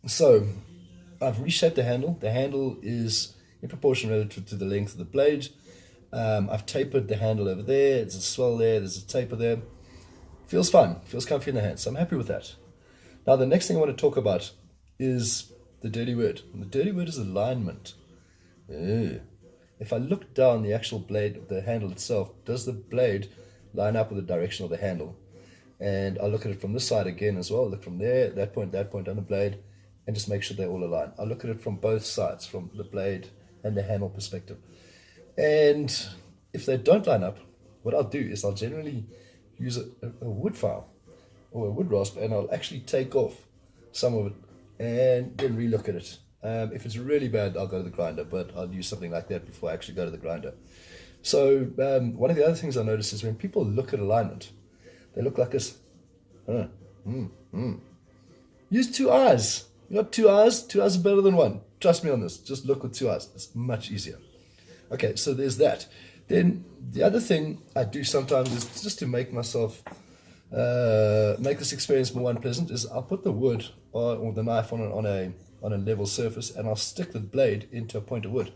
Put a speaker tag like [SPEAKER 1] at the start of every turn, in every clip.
[SPEAKER 1] So I've reshaped the handle. The handle is in proportion relative to the length of the blade. I've tapered the handle over there. There's a swell there. There's a taper there. Feels fun. Feels comfy in the hand. So I'm happy with that. Now the next thing I want to talk about is the dirty word. And the dirty word is alignment. Ugh. If I look down the actual blade, the handle itself, does the blade line up with the direction of the handle? And I'll look at it from this side again as well. Look from there, that point on the blade, and just make sure they all align. I'll look at it from both sides, from the blade and the handle perspective. And if they don't line up, what I'll do is I'll generally use a wood file or a wood rasp, and I'll actually take off some of it and then relook at it. If it's really bad, I'll go to the grinder, but I'll use something like that before I actually go to the grinder. So one of the other things I notice is when people look at alignment, they look like this. Use two eyes. You got two eyes. Two eyes are better than one. Trust me on this. Just look with two eyes. It's much easier. Okay, so there's that. Then the other thing I do sometimes is just to make myself make this experience more unpleasant is I'll put the wood or the knife on a level surface, and I'll stick the blade into a point of wood,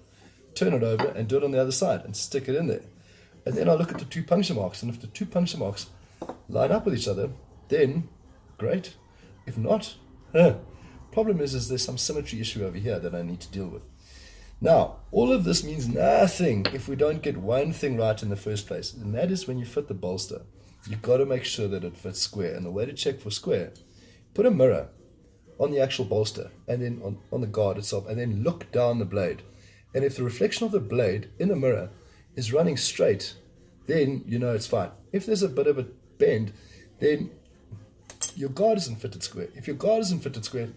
[SPEAKER 1] turn it over and do it on the other side and stick it in there. And then I'll look at the two puncture marks, and if the two puncture marks line up with each other, then great. If not, problem is there's some symmetry issue over here that I need to deal with. Now, all of this means nothing if we don't get one thing right in the first place, and that is when you fit the bolster. You've got to make sure that it fits square, and the way to check for square, put a mirror on the actual bolster and then on the guard itself, and then look down the blade. And if the reflection of the blade in the mirror is running straight, then you know it's fine. If there's a bit of a bend, then your guard isn't fitted square. If your guard isn't fitted square,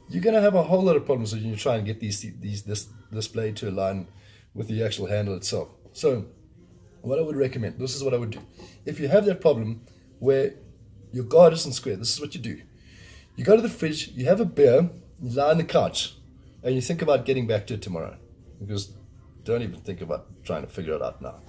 [SPEAKER 1] you're going to have a whole lot of problems when you try and get this blade to align with the actual handle itself. So what I would recommend, this is what I would do. If you have that problem where your guard isn't square, this is what you do. You go to the fridge, you have a beer, you lie on the couch, and you think about getting back to it tomorrow. Because don't even think about trying to figure it out now.